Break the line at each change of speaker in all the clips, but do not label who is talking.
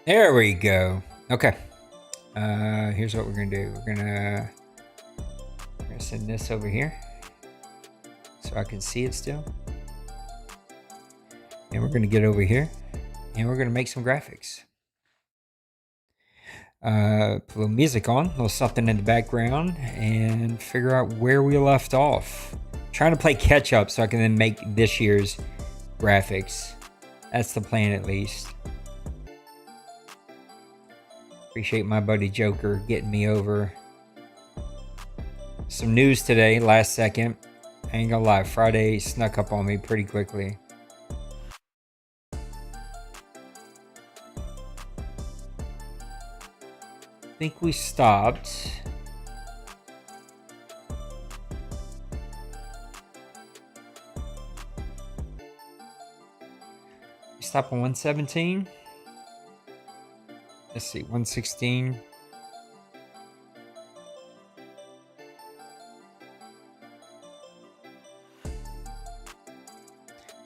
There we go. Okay. Here's what we're gonna do. We're gonna send this over here so I can see it still. And we're gonna get over here and we're gonna make some graphics. Put a little music on, a little something in the background, and figure out where we left off. Trying to play catch up so I can then make this year's graphics. That's the plan, at least. Appreciate my buddy Joker getting me over. Some news today, last second. I ain't gonna lie, Friday snuck up on me pretty quickly. I think we stopped. We stopped on 117. Let's see, 116.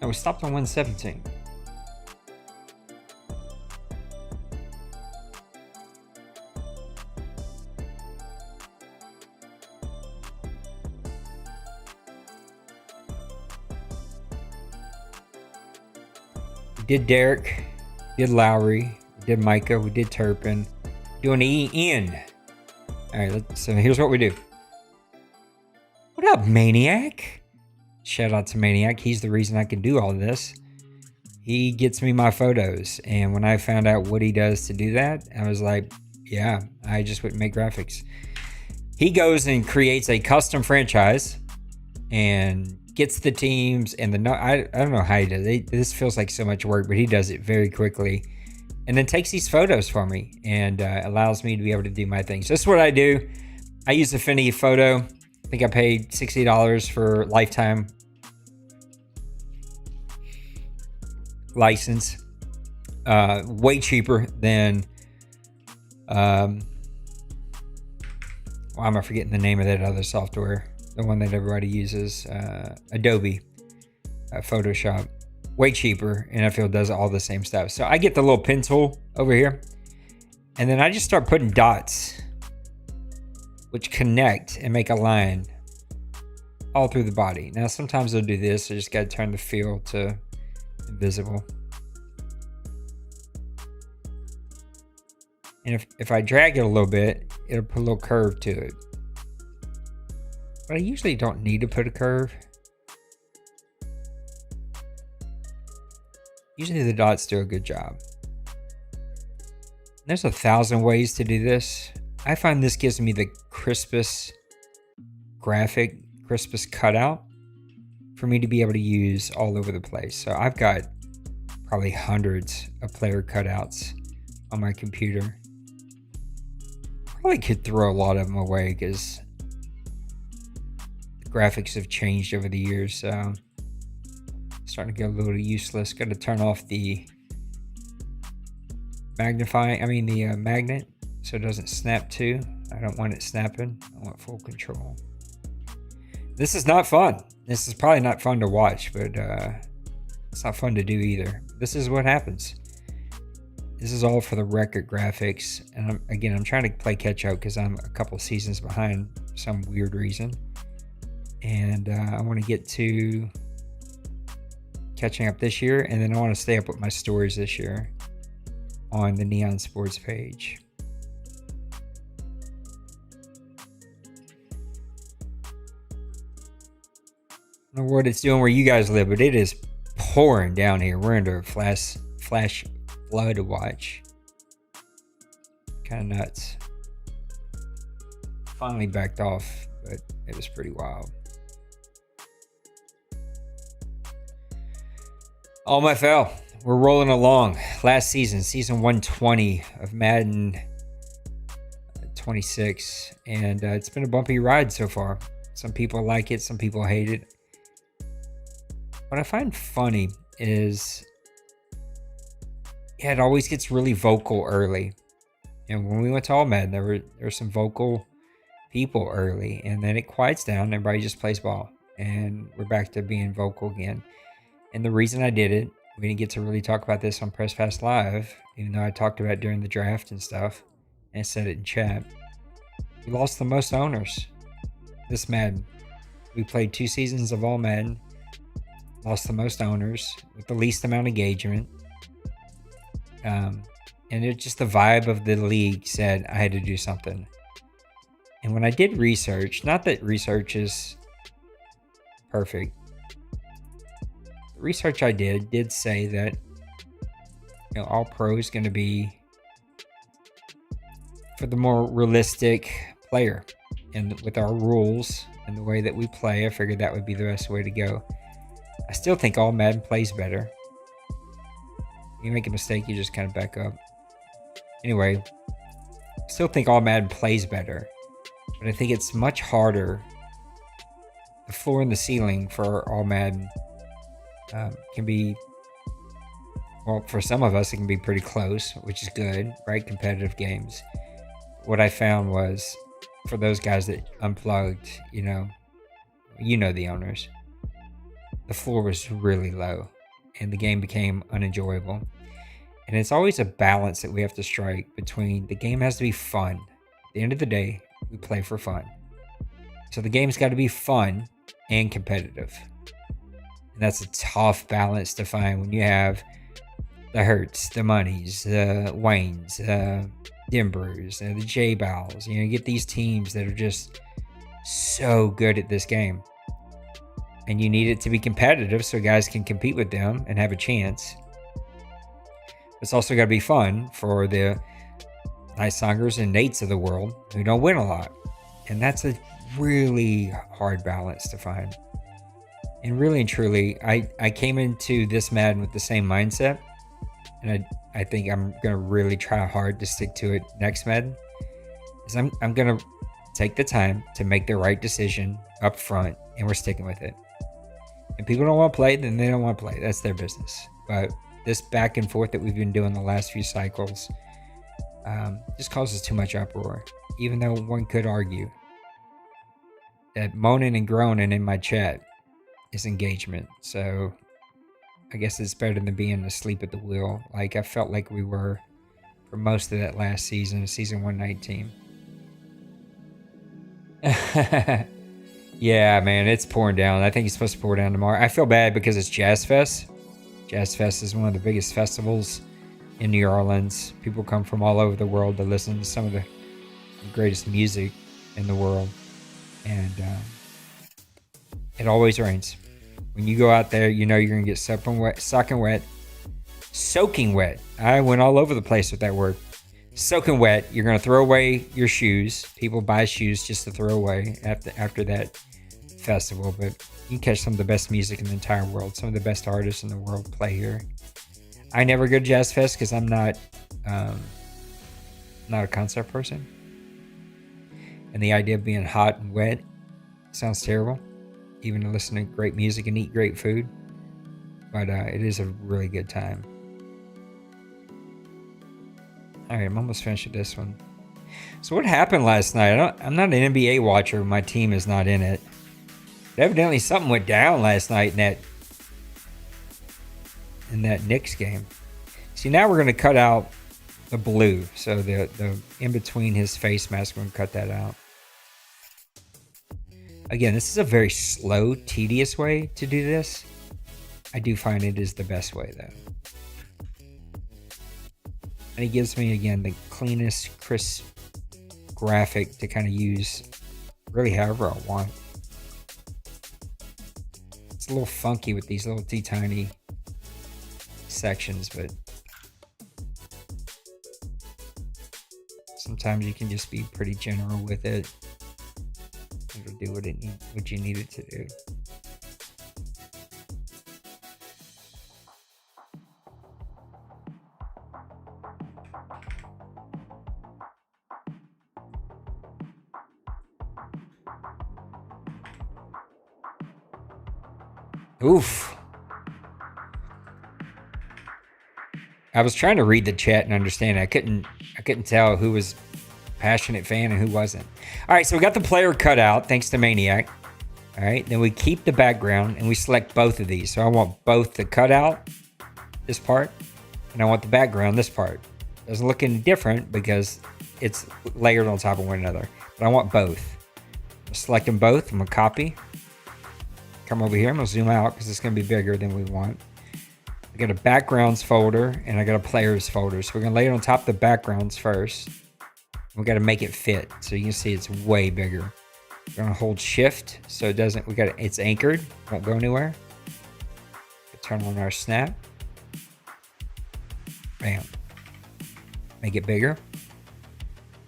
No, we stopped on 117. We did Derek, did Lowry, we did Micah, we did Turpin. Doing Ian. Alright, so here's what we do. What up, Maniac? Shout out to Maniac. He's the reason I can do all of this. He gets me my photos. And when I found out what he does to do that, I was like, yeah, I just wouldn't make graphics. He goes and creates a custom franchise and gets the teams and I don't know how he does it. This feels like so much work, but he does it very quickly. And then takes these photos for me and allows me to be able to do my things. So this is what I do. I use Affinity Photo. I think I paid $60 for lifetime license. Way cheaper than why am I forgetting the name of that other software? The one that everybody uses, Adobe Photoshop. Way cheaper, and I feel it does all the same stuff. So I get the little pen tool over here, and then I just start putting dots, which connect and make a line all through the body. Now, sometimes I'll do this. I just got to turn the fill to invisible. And if I drag it a little bit, it'll put a little curve to it. But I usually don't need to put a curve. Usually the dots do a good job. There's 1,000 ways to do this. I find this gives me the crispest graphic, crispest cutout for me to be able to use all over the place. So I've got probably hundreds of player cutouts on my computer. Probably could throw a lot of them away because the graphics have changed over the years. So starting to get a little useless. Got to turn off the magnet so it doesn't snap too. I don't want it snapping. I want full control. This is not fun. This is probably not fun to watch, but it's not fun to do either. This is what happens. This is all for the record graphics. And I'm trying to play catch up because I'm a couple seasons behind for some weird reason. And I want to get to catching up this year, and then I want to stay up with my stories this year on the Neon Sports page. I don't know what it's doing where you guys live, but it is pouring down here. We're under a flash flood watch. Kind of nuts. Finally backed off, but it was pretty wild. OMFL, we're rolling along. Last season, season 120 of Madden 26, and it's been a bumpy ride so far. Some people like it, some people hate it. What I find funny is, it always gets really vocal early. And when we went to All Madden, there were some vocal people early, and then it quiets down. Everybody just plays ball, and we're back to being vocal again. And the reason I did it, we didn't get to really talk about this on Press Pass Live, even though I talked about it during the draft and stuff, and said it in chat. We lost the most owners this Madden. We played 2 seasons of All Madden, lost the most owners with the least amount of engagement. And it just the vibe of the league said I had to do something. And when I did research, not that research is perfect, the research I did say that All Pro is going to be for the more realistic player. And with our rules and the way that we play, I figured that would be the best way to go. I still think All Madden plays better. You make a mistake, you just kind of back up. Anyway, I still think All Madden plays better, but I think it's much harder. The floor and the ceiling for All Madden can be, well, for some of us, it can be pretty close, which is good, right? Competitive games. What I found was, for those guys that unplugged, you know the owners, the floor was really low, and the game became unenjoyable. And it's always a balance that we have to strike between the game has to be fun. At the end of the day, we play for fun. So the game's got to be fun and competitive. And that's a tough balance to find when you have the Hurts, the Moneys, the Waynes, Denbers, the J-Bows. You get these teams that are just so good at this game. And you need it to be competitive so guys can compete with them and have a chance. It's also got to be fun for the Nightsongers and Nates of the world who don't win a lot. And that's a really hard balance to find. And really and truly, I came into this Madden with the same mindset. And I think I'm going to really try hard to stick to it next Madden. Is I'm going to take the time to make the right decision up front, and we're sticking with it. And people don't want to play, then they don't want to play. That's their business. But this back and forth that we've been doing the last few cycles just causes too much uproar. Even though one could argue that moaning and groaning in my chat is engagement. So I guess it's better than being asleep at the wheel. Like I felt like we were for most of that last season, season 119. Yeah, man, it's pouring down. I think it's supposed to pour down tomorrow. I feel bad because it's Jazz Fest. Jazz Fest is one of the biggest festivals in New Orleans. People come from all over the world to listen to some of the greatest music in the world. And it always rains. When you go out there, you're going to get soaking wet. I went all over the place with that word. Soaking wet. You're going to throw away your shoes. People buy shoes just to throw away after that festival. But you can catch some of the best music in the entire world. Some of the best artists in the world play here. I never go to Jazz Fest because I'm not a concert person. And the idea of being hot and wet sounds terrible. Even to listen to great music and eat great food. But it is a really good time. Alright, I'm almost finished with this one. So what happened last night? I'm not an NBA watcher. My team is not in it. But evidently something went down last night in that Knicks game. See, now we're going to cut out the blue. So the in between his face mask, we're going to cut that out. Again, this is a very slow, tedious way to do this. I do find it is the best way, though. And it gives me, again, the cleanest, crisp graphic to kind of use really however I want. It's a little funky with these little tiny sections, but sometimes you can just be pretty general with it. It'll do what you need it to do. Oof. I was trying to read the chat and understand it. I couldn't tell who was passionate fan and who wasn't. All right, so we got the player cut out thanks to Maniac. All right, then we keep the background and we select both of these. So I want both the cutout, this part, and I want the background, this part. Doesn't look any different because it's layered on top of one another. But I want both. I'm selecting both. I'm gonna copy. Come over here. I'm gonna zoom out because it's gonna be bigger than we want. I got a backgrounds folder and I got a players folder. So we're gonna lay it on top of the backgrounds first. We got to make it fit. So you can see it's way bigger. We're gonna hold shift so it doesn't, it's anchored, won't go anywhere. Turn on our snap. Bam. Make it bigger.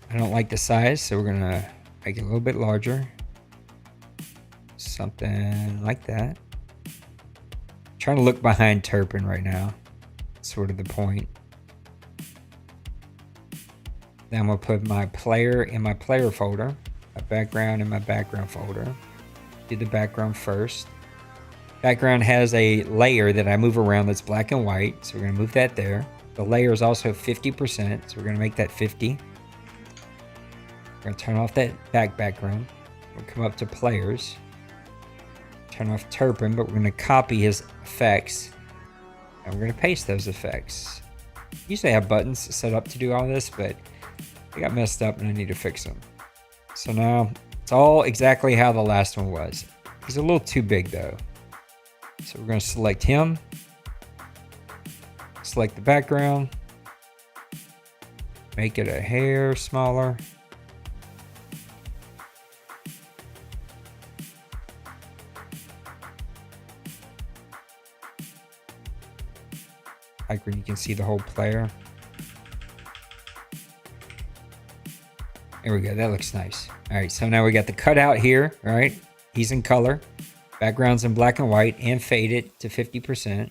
I don't like the size, so we're gonna make it a little bit larger. Something like that. I'm trying to look behind Turpin right now. That's sort of the point. Then I'm gonna put my player in my player folder, my background in my background folder. Do the background first. Background has a layer that I move around that's black and white, so we're gonna move that there. The layer is also 50%, so we're gonna make that 50. We're gonna turn off that background. We'll come up to players. Turn off Turpin, but we're gonna copy his effects. And we're gonna paste those effects. Usually I have buttons set up to do all this, but they got messed up and I need to fix them. So now it's all exactly how the last one was. He's a little too big though. So we're gonna select him. Select the background. Make it a hair smaller. Like when you can see the whole player. There we go, that looks nice. All right, so now we got the cutout here, all right? He's in color. Background's in black and white and faded to 50%.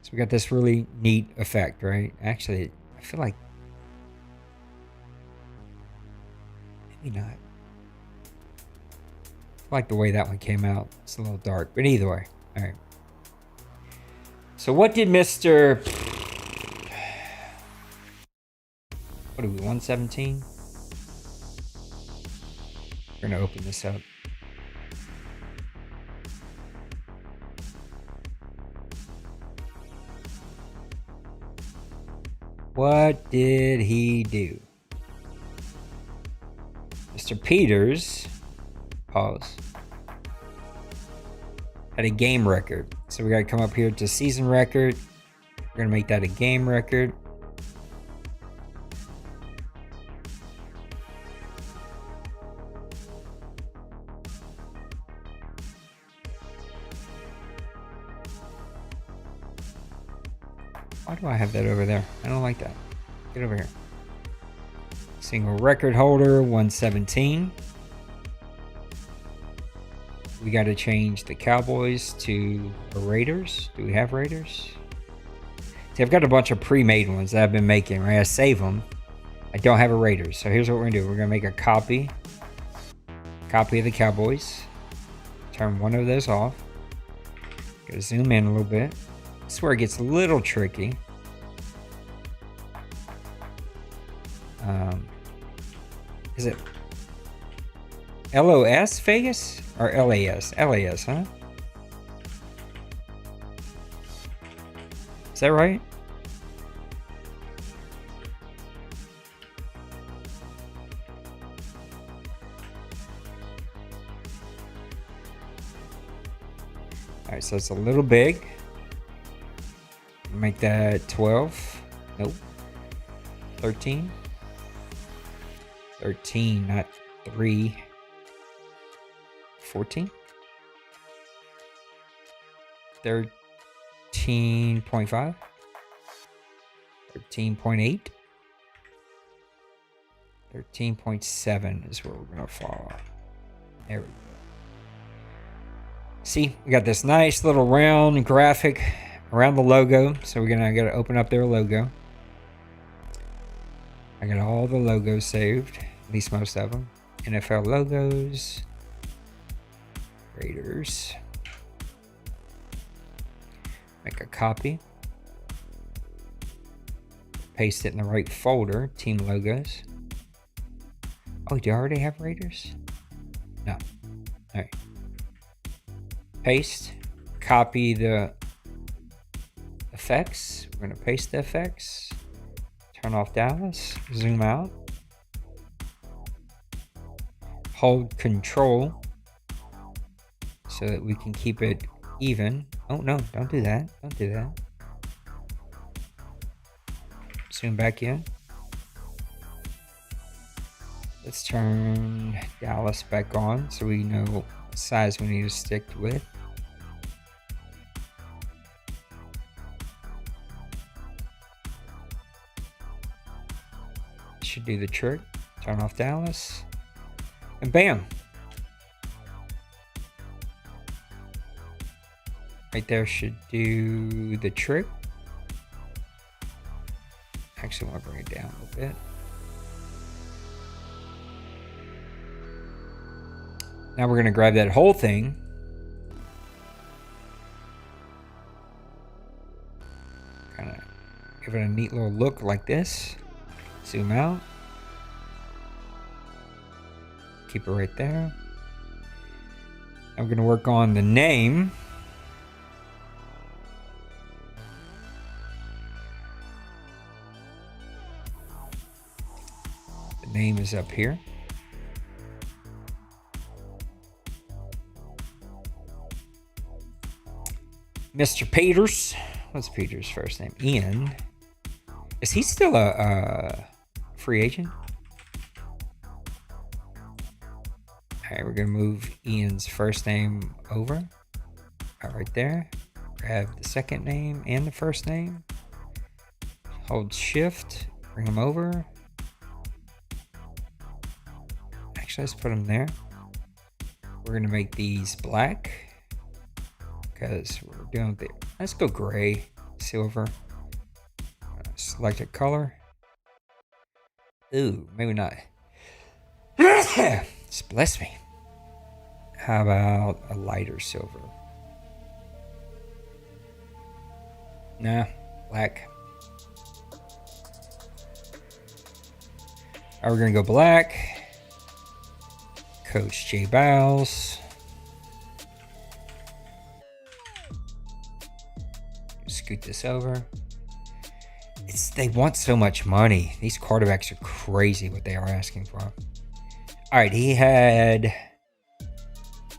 So we got this really neat effect, right? Actually, I feel like, maybe not. I like the way that one came out. It's a little dark, but either way, all right. So what did Mr. What are we, 117? We're gonna open this up. What did he do? Mr. Peters, pause, had a game record. So we gotta come up here to season record. We're gonna make that a game record. Why do I have that over there? I don't like that. Get over here. Single record holder, 117. We got to change the Cowboys to Raiders. Do we have Raiders? See, I've got a bunch of pre-made ones that I've been making, right? I save them. I don't have a Raiders. So here's what we're going to do. We're going to make a copy of the Cowboys. Turn one of those off. Gotta zoom in a little bit. This is where it gets a little tricky. Is it LOS Vegas or LAS? LAS, huh? Is that right? All right, so it's a little big. Make that 12. Nope. 13. 13, not 3. 14. 13.5. 13.8. 13.7 is where we're going to fall. There we go. See, we got this nice little round graphic around the logo. So we're gonna gotta open up their logo. I got all the logos saved, at least most of them. NFL logos, Raiders. Make a copy. Paste it in the right folder. Team logos. Oh, do you already have Raiders? No. All right. Paste. Copy the effects. We're going to paste the effects. Turn off Dallas. Zoom out. Hold Control so that we can keep it even. Oh, no. Don't do that. Don't do that. Zoom back in. Let's turn Dallas back on so we know what size we need to stick with. Should do the trick. Turn off Dallas. And bam. Right there should do the trick. Actually, I want to bring it down a little bit. Now we're going to grab that whole thing. Kind of give it a neat little look like this. Zoom out. Keep it right there. I'm going to work on the name. The name is up here. Mr. Peters. What's Peters' first name? Ian. Is he still a free agent? All right, we're going to move Ian's first name over. Right there. Grab the second name and the first name. Hold shift. Bring them over. Actually, let's put them there. We're going to make these black. Because we're doing the... Let's go gray. Silver. Select a color. Ooh, maybe not. Just bless me. How about a lighter silver? Nah, black. Alright, we're gonna go black. Coach J Bowles. Scoot this over. They want so much money. These quarterbacks are crazy what they are asking for. All right, he had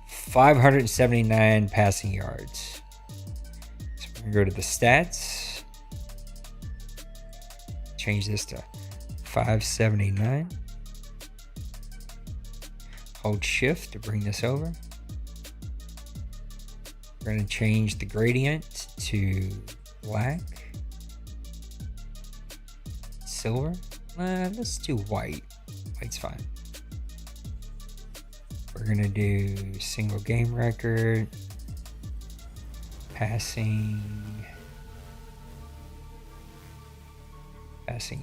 579 passing yards. So we're going to go to the stats. Change this to 579. Hold shift to bring this over. We're going to change the gradient to black. Silver. Let's do white. White's fine. We're gonna do single game record, passing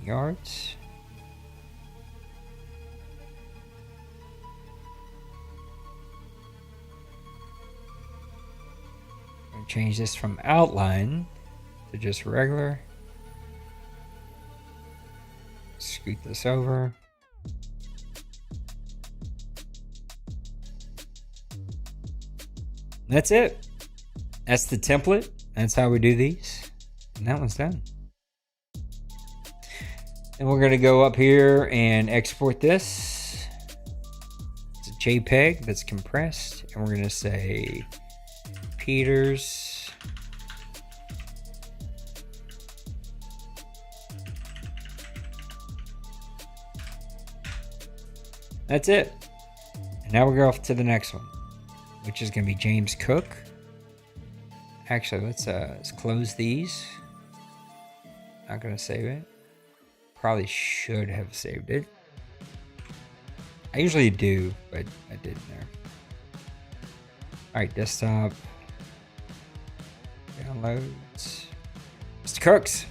yards. I'm gonna change this from outline to just regular. Scoot this over. That's it. That's the template. That's how we do these. And that one's done. And we're going to go up here and export this. It's a JPEG that's compressed. And we're going to say Peters. That's it. And now we'll go off to the next one, which is going to be James Cook. Actually, let's close these. Not going to save it. Probably should have saved it. I usually do, but I didn't there. All right, desktop. Downloads. Mr. Cooks.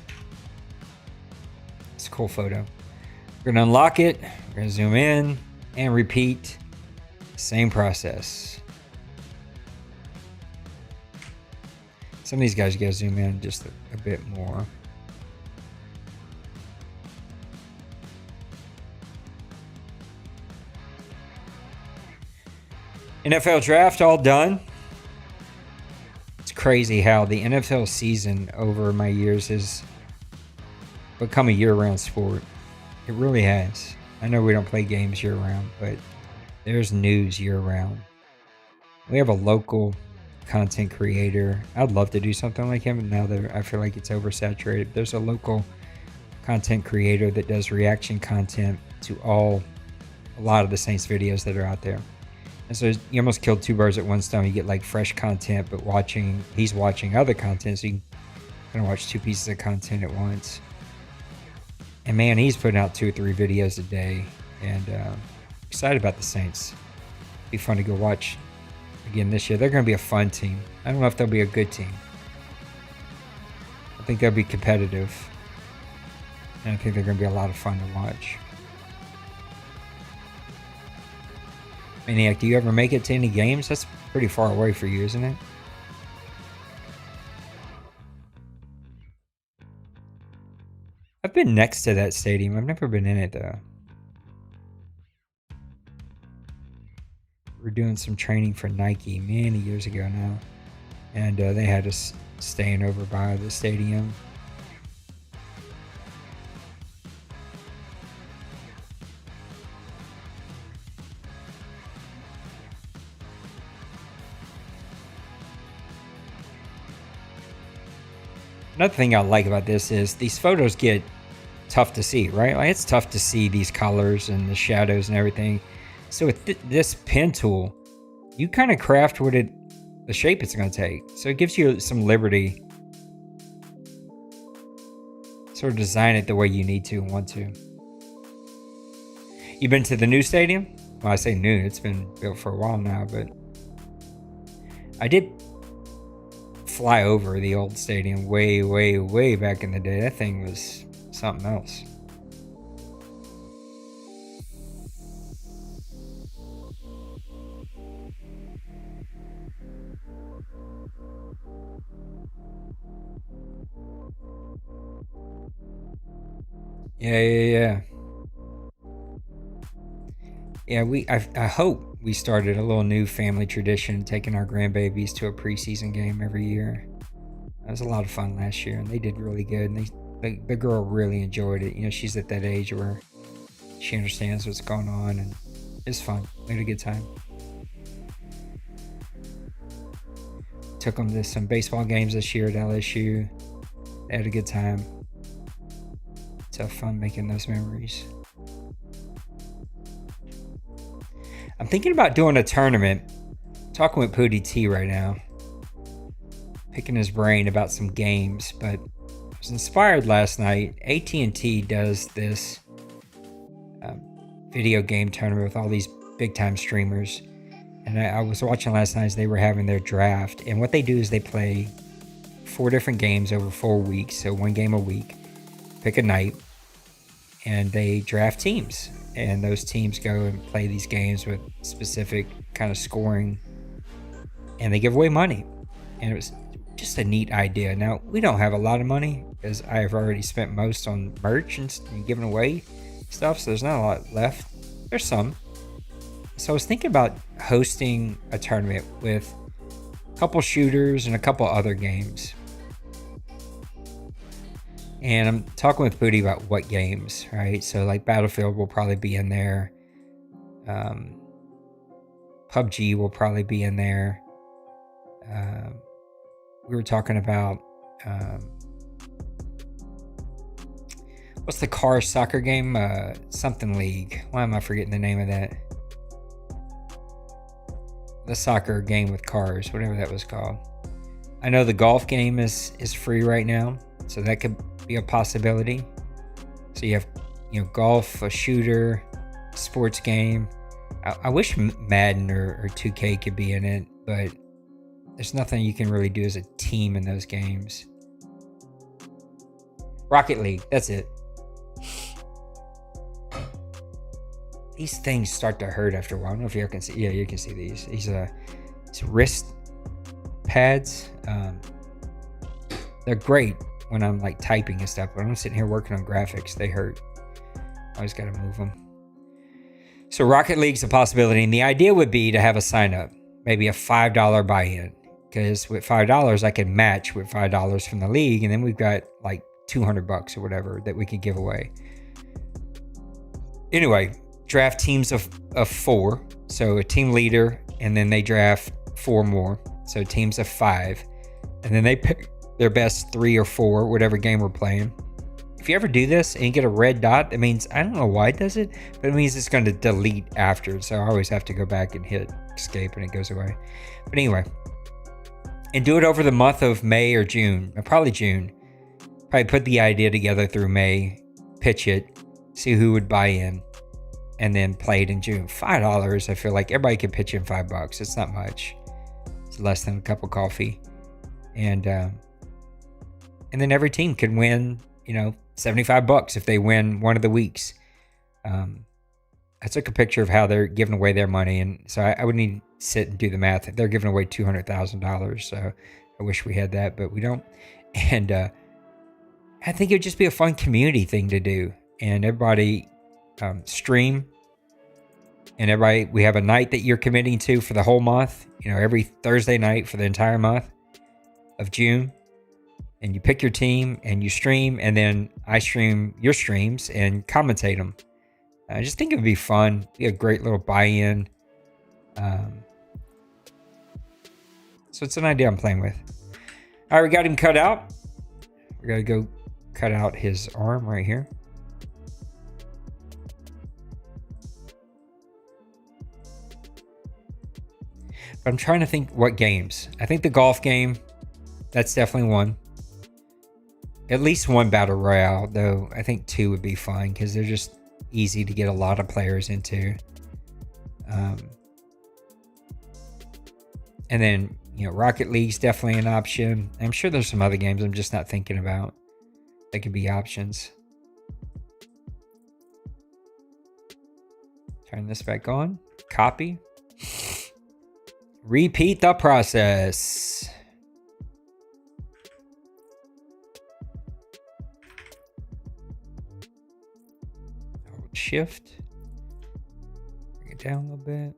It's a cool photo. We're going to unlock it. We're going to zoom in and repeat. Same process. Some of these guys, you gotta zoom in just a bit more. NFL draft all done. It's crazy how the NFL season over my years has become a year-round sport. It really has. I know we don't play games year-round, but there's news year-round. We have a local content creator. I'd love to do something like him, now that I feel like it's oversaturated. There's a local content creator that does reaction content to a lot of the Saints videos that are out there. And so you almost killed two birds at one stone. You get like fresh content, but he's watching other content, so you can kind of watch two pieces of content at once. And man, he's putting out 2 or 3 videos a day, and excited about the Saints. Be fun to go watch again this year. They're going to be a fun team. I don't know if they'll be a good team. I think they'll be competitive, and I think they're going to be a lot of fun to watch. Maniac, do you ever make it to any games? That's pretty far away for you, isn't it? I've been next to that stadium. I've never been in it, though. We're doing some training for Nike many years ago now. And they had us staying over by the stadium. Another thing I like about this is these photos get tough to see, right? Like, it's tough to see these colors and the shadows and everything. So with this pen tool, you kind of craft the shape it's going to take. So it gives you some liberty. Sort of design it the way you need to and want to. You been to the new stadium? Well, I say new, it's been built for a while now, but I did fly over the old stadium way, way, way back in the day. That thing was something else. Yeah. I hope we started a little new family tradition, taking our grandbabies to a preseason game every year. That was a lot of fun last year, and they did really good. And the girl really enjoyed it. You know, she's at that age where she understands what's going on, and it's fun. We had a good time. Took them to some baseball games this year at LSU. They had a good time. It's fun making those memories. I'm thinking about doing a tournament. Talking with Pootie T right now. Picking his brain about some games, but I was inspired last night. AT&T does this video game tournament with all these big time streamers. And I was watching last night as they were having their draft. And what they do is they play 4 different games over 4 weeks. So 1 game a week. Pick a night. And they draft teams. And those teams go and play these games with specific kind of scoring. And they give away money. And it was just a neat idea. Now, we don't have a lot of money because I have already spent most on merch and giving away stuff. So there's not a lot left. There's some. So I was thinking about hosting a tournament with a couple shooters and a couple other games. And I'm talking with Booty about what games, right? So like Battlefield will probably be in there. PUBG will probably be in there. We were talking about what's the car soccer game? Something League. Why am I forgetting the name of that? The soccer game with cars, whatever that was called. I know the golf game is free right now, so that could be a possibility. So you have, golf, a shooter, sports game. I wish Madden or 2K could be in it, but there's nothing you can really do as a team in those games. Rocket League, that's it. These things start to hurt after a while. I don't know if you can see. Yeah, you can see these. These wrist pads. They're great when I'm like typing and stuff, but when I'm sitting here working on graphics, they hurt. I always got to move them. So Rocket League's a possibility, and the idea would be to have a sign up, maybe a $5 buy-in, because with $5 I can match with $5 from the league, and then we've got like $200 or whatever that we could give away. Anyway, draft teams of 4, so a team leader, and then they draft 4 more, so teams of 5, and then they pick their best 3 or 4, whatever game we're playing. If you ever do this and you get a red dot, that means, I don't know why it does it, but it means it's going to delete after. So I always have to go back and hit escape and it goes away. But anyway, and do it over the month of May or June, probably June. Probably put the idea together through May, pitch it, see who would buy in, and then play it in June. $5, I feel like everybody can pitch in $5. It's not much. It's less than a cup of coffee. And then every team can win, $75 if they win one of the weeks. I took a picture of how they're giving away their money, and so I would need to sit and do the math. They're giving away $200,000, so I wish we had that, but we don't. And I think it would just be a fun community thing to do, and everybody stream, and everybody, we have a night that you're committing to for the whole month, every Thursday night for the entire month of June. And you pick your team and you stream, and then I stream your streams and commentate them. I just think it would be fun. Be a great little buy-in. So it's an idea I'm playing with. All right, we got him cut out. We got to go cut out his arm right here. But I'm trying to think what games. I think the golf game, that's definitely one. At least one battle royale, though. I think 2 would be fine because they're just easy to get a lot of players into. And then, Rocket League's definitely an option. I'm sure there's some other games I'm just not thinking about that could be options. Turn this back on. Copy. Repeat the process. Shift, bring it down a little bit.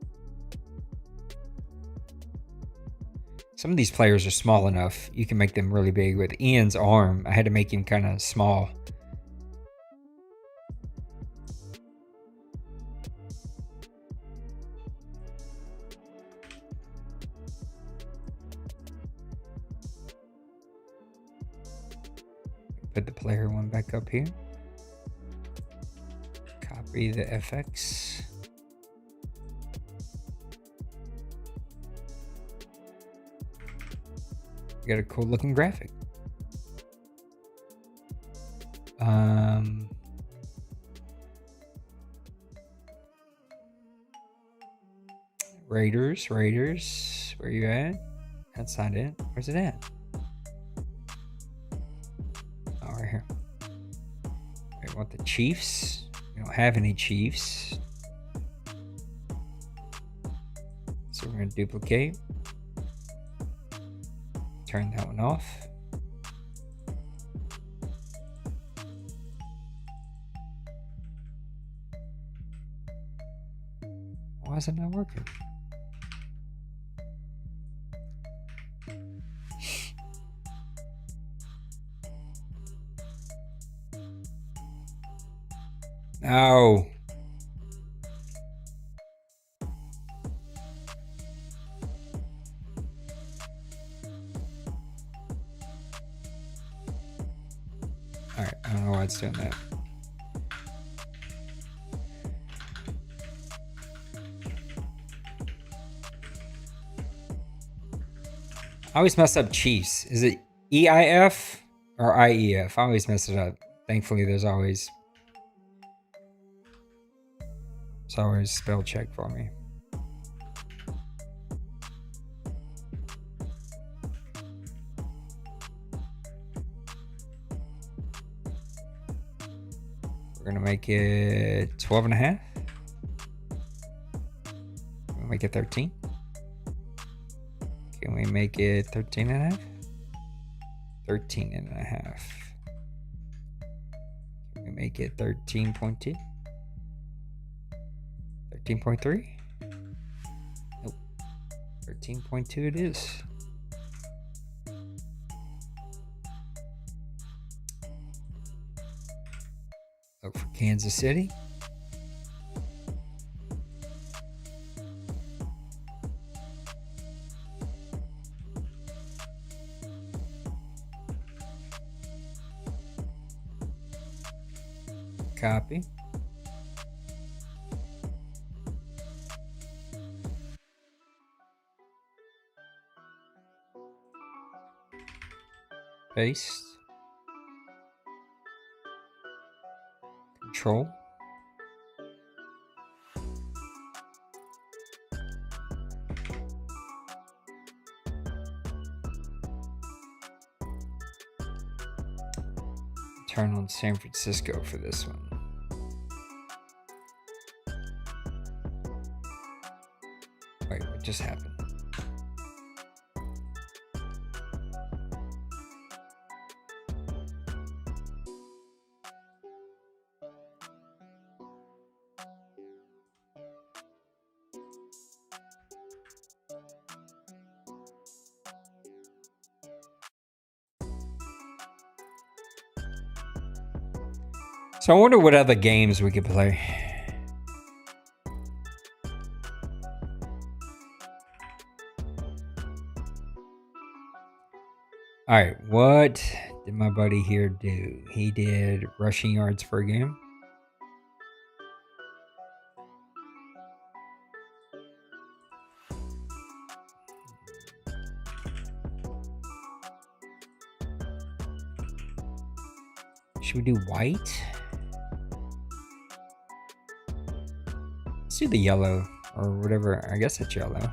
Some of these players are small enough you can make them really big. With Ian's arm, I had to make him kind of small. Put the player one back up here. Copy the FX. We got a cool looking graphic. Raiders, where you at? That's not it. Where's it at? Oh, right here. I want the Chiefs. We don't have any Chiefs. So we're going to duplicate. Turn that one off. Why is it not working? No. All right, I don't know why it's doing that. I always mess up Chiefs. Is it EIF or IEF? I always mess it up. Thankfully, there's always spell check for me. We're gonna make it 12 and a half. We'll make it 13. Can we make it 13 and a half? 13.5. Can we make it 13.2? 13.3? Nope. 13.2 it is. Look for Kansas City. Copy. Paste. Control. Turn on San Francisco for this one. Wait, what just happened? So I wonder what other games we could play. All right, what did my buddy here do? He did rushing yards per game. Should we do white? Let's do the yellow or whatever. I guess it's yellow.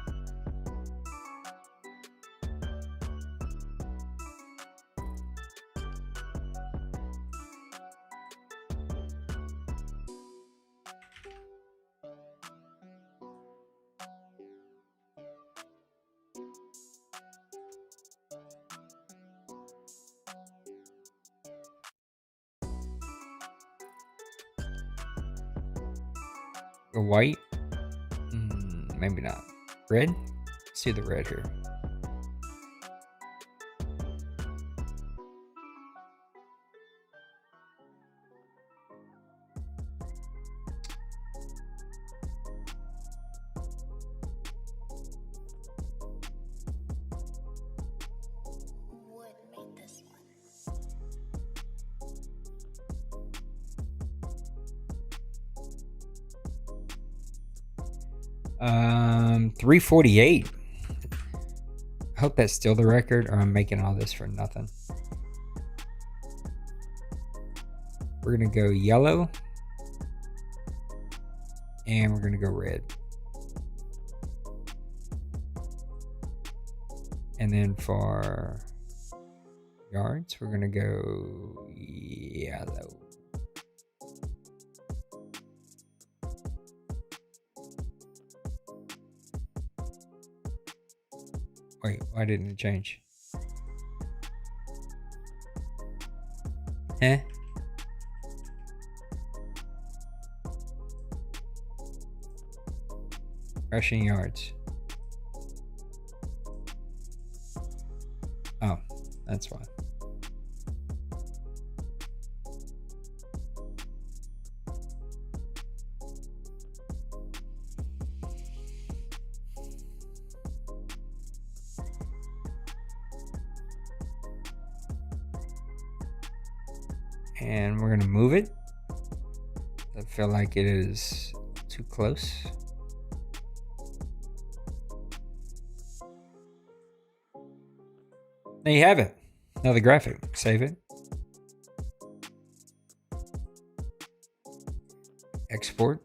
A white? Maybe not. Red? Let's do the red here.
What made this one?
348. I hope that's still the record, or I'm making all this for nothing. We're gonna go yellow, and we're gonna go red. And then for yards, we're gonna go yellow. Wait, why didn't it change? Rushing yards. Oh, that's why. And we're gonna move it. I feel like it is too close. There you have it. Another graphic. Save it. Export.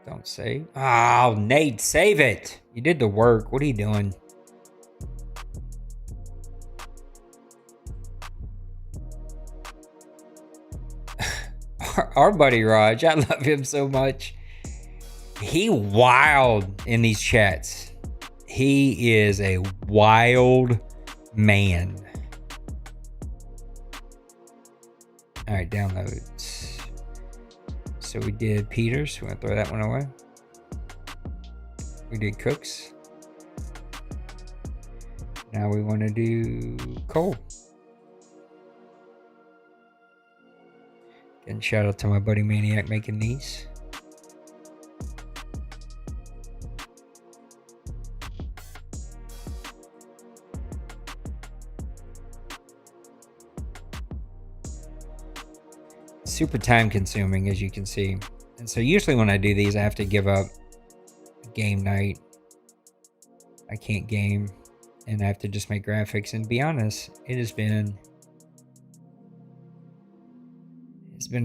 Don't save. Oh, Nate, save it. You did the work. What are you doing? our buddy Raj, I love him so much. He wild in these chats. He is a wild man. All right, downloads. So we did Peters. We're gonna throw that one away. We did Cooks. Now we want to do Cole. And shout out to my buddy Maniac making these. Super time consuming, as you can see. And so usually when I do these, I have to give up game night. I can't game and I have to just make graphics. And to be honest, it's been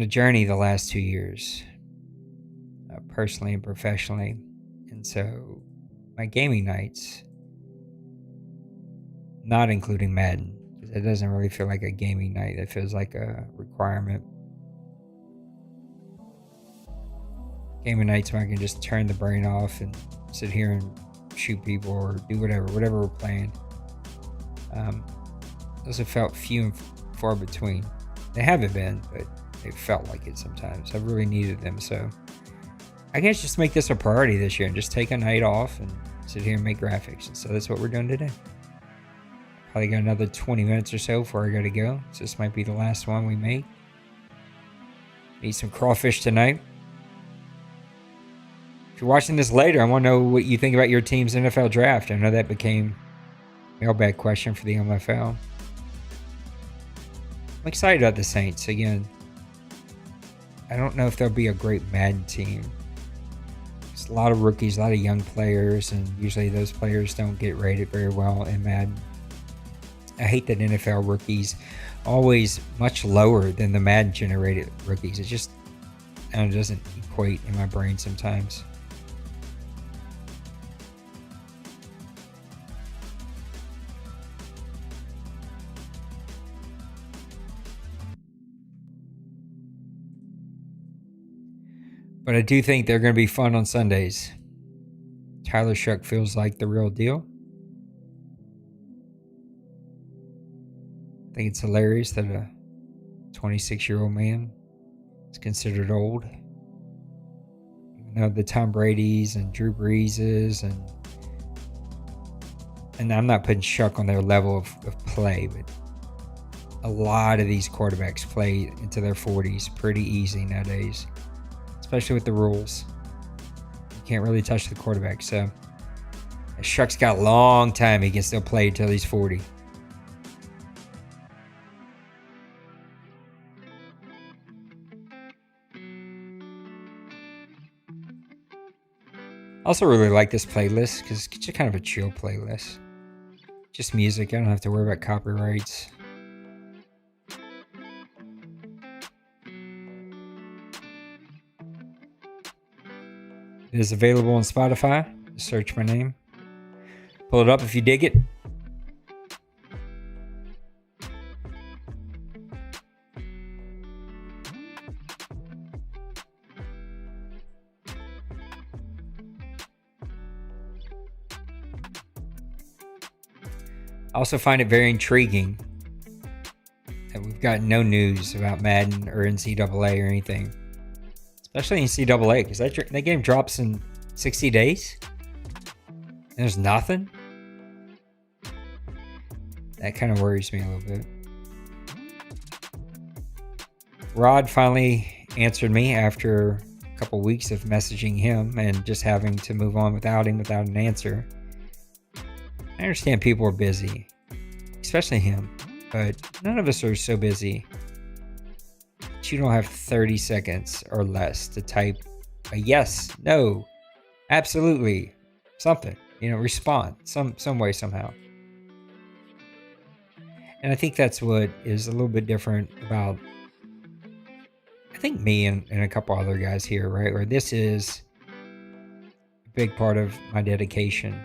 a journey the last 2 years, personally and professionally. And so my gaming nights, not including Madden, because it doesn't really feel like a gaming night. It feels like a requirement. Gaming nights when I can just turn the brain off and sit here and shoot people or do whatever we're playing. Those have felt few and far between. They haven't been, but it felt like it sometimes. I really needed them, so I guess just make this a priority this year and just take a night off and sit here and make graphics. And so that's what we're doing today. Probably got another 20 minutes or so before I gotta go. So this might be the last one we make. Eat some crawfish tonight. If you're watching this later, I want to know what you think about your team's NFL draft. I know that became a mailbag question for the OMFL. I'm excited about the Saints. Again, I don't know if there'll be a great Madden team. There's a lot of rookies, a lot of young players, and usually those players don't get rated very well in Madden. I hate that NFL rookies always much lower than the Madden generated rookies. It just doesn't equate in my brain sometimes. But I do think they're going to be fun on Sundays. Tyler Shuck feels like the real deal. I think it's hilarious that a 26-year-old man is considered old. Even though the Tom Brady's and Drew Breeses and I'm not putting Shuck on their level of play, but a lot of these quarterbacks play into their 40s pretty easy nowadays. Especially with the rules. You can't really touch the quarterback. So Shuck's got a long time. He can still play until he's 40. I also really like this playlist because it's just kind of a chill playlist. Just music. I don't have to worry about copyrights. It is available on Spotify. Just search my name. Pull it up if you dig it. I also find it very intriguing that we've got no news about Madden or NCAA or anything. Especially NCAA, because that game drops in 60 days. And there's nothing. That kind of worries me a little bit. Rod finally answered me after a couple weeks of messaging him and just having to move on without him, without an answer. I understand people are busy, especially him, but none of us are so busy. You don't have 30 seconds or less to type a yes, no, absolutely, something, respond some way, somehow. And I think that's what is a little bit different about, I think, me and a couple other guys here, right? Where this is a big part of my dedication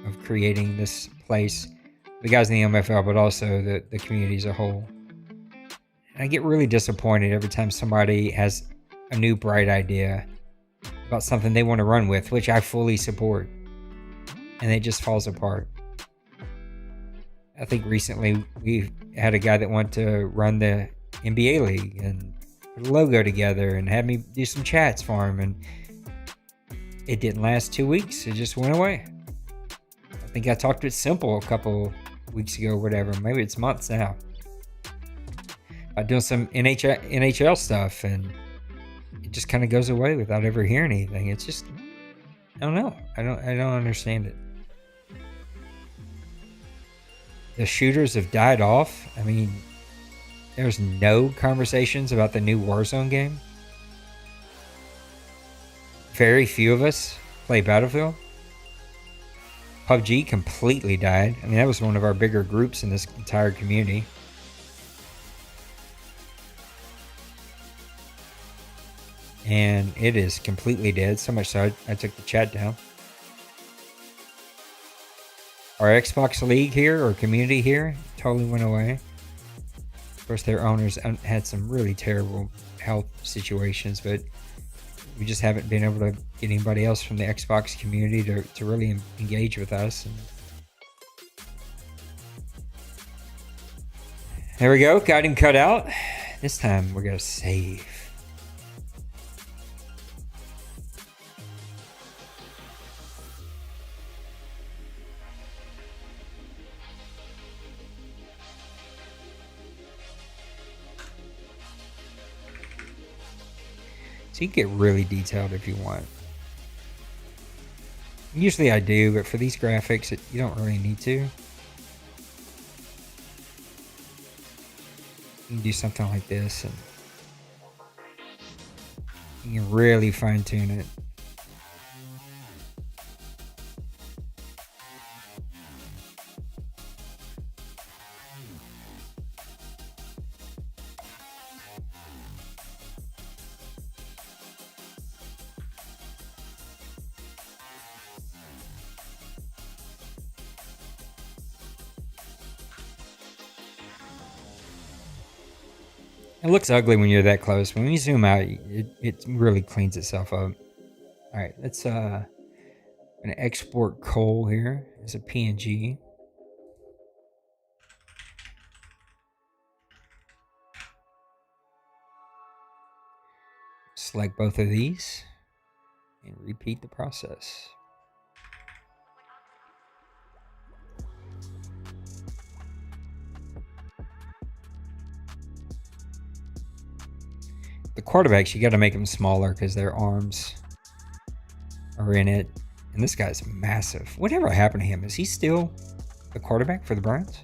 of creating this place, the guys in the OMFL, but also the community as a whole. I get really disappointed every time somebody has a new bright idea about something they want to run with, which I fully support, and it just falls apart. I think recently we had a guy that wanted to run the NBA league and put a logo together and had me do some chats for him, and it didn't last 2 weeks. It just went away. I think I talked with Simple a couple weeks ago or whatever. Maybe it's months now. About doing some NHL stuff, and it just kind of goes away without ever hearing anything. It's just, I don't know. I don't understand it. The shooters have died off. I mean, there's no conversations about the new Warzone game. Very few of us play Battlefield. PUBG completely died. I mean, that was one of our bigger groups in this entire community. And it is completely dead. So much so I took the chat down. Our Xbox League here, or community here, totally went away. Of course, their owners had some really terrible health situations, but we just haven't been able to get anybody else from the Xbox community to really engage with us. And there we go. Got him cut out. This time we're going to save. So you can get really detailed if you want. Usually I do, but for these graphics, you don't really need to. You can do something like this, and you can really fine tune it. It looks ugly when you're that close. When you zoom out, it really cleans itself up. All right, let's I'm gonna export coal here as a PNG. Select both of these and repeat the process. The quarterbacks, you got to make them smaller because their arms are in it. And this guy's massive. Whatever happened to him? Is he still the quarterback for the Browns?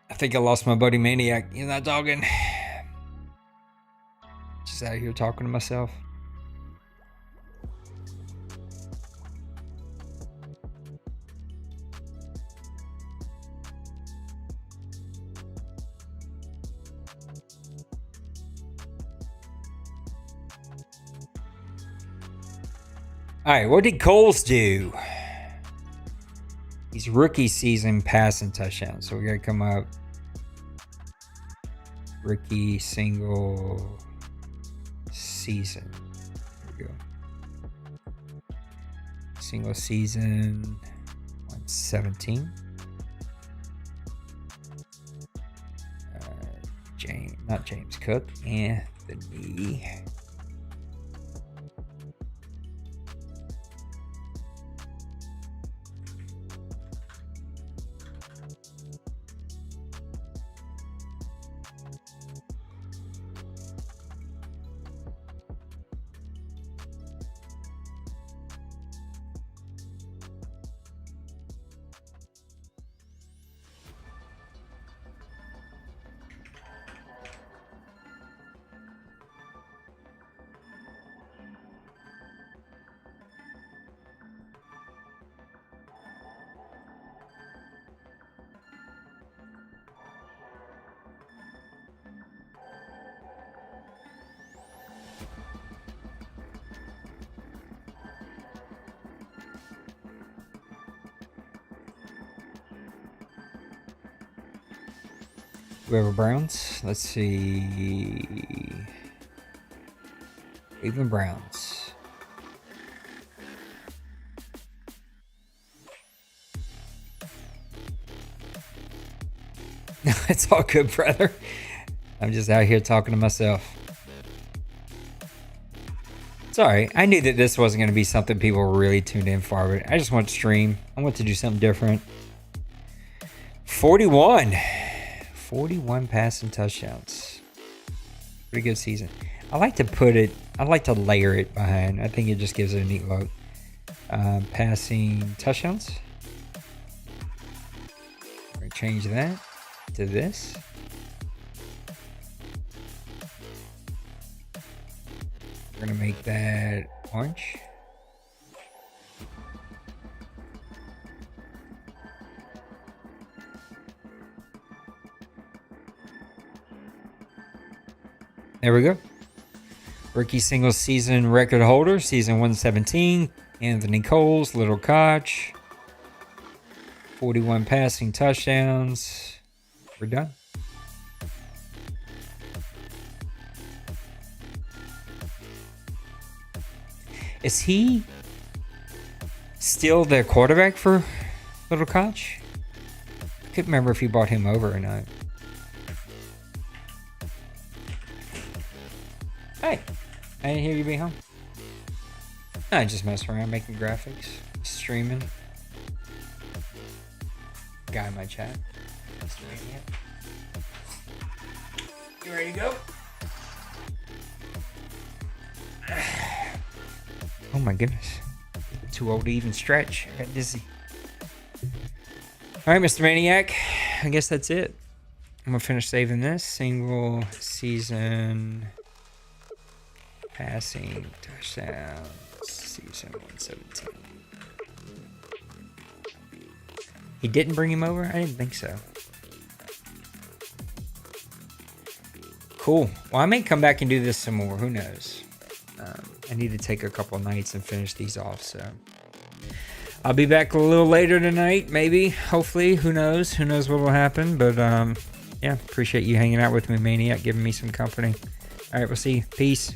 I think I lost my buddy Maniac. He's not talking. Just out here talking to myself. All right, what did Coles do? He's rookie season passing touchdown. So we got to come up. Rookie single season. There we go. Single season 117. Not James Cook. Anthony. We have a Browns. Let's see. Cleveland Browns. No, it's all good, brother. I'm just out here talking to myself. Sorry, I knew that this wasn't going to be something people were really tuned in for, but I just want to stream. I want to do something different. 41 passing touchdowns. Pretty good season. I like to layer it behind. I think it just gives it a neat look. Passing touchdowns. We're going to change that to this. We're going to make that orange. There we go. Rookie single season record holder, season 117. Anthony Coles, Little Koch. 41 passing touchdowns. We're done. Is he still the quarterback for Little Koch? I couldn't remember if he brought him over or not. Hey, I didn't hear you be home. I just mess around making graphics, streaming. Guy in my chat. You ready to go? Oh my goodness. Too old to even stretch. I got dizzy. Alright, Mr. Maniac. I guess that's it. I'm going to finish saving this. Single season passing touchdowns. Season 117. He didn't bring him over? I didn't think so. Cool. Well, I may come back and do this some more. Who knows? I need to take a couple nights and finish these off, so I'll be back a little later tonight, maybe, hopefully. Who knows what will happen, but yeah, appreciate you hanging out with me, Maniac, giving me some company. All right, we'll see you. Peace.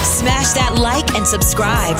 Smash that like and subscribe.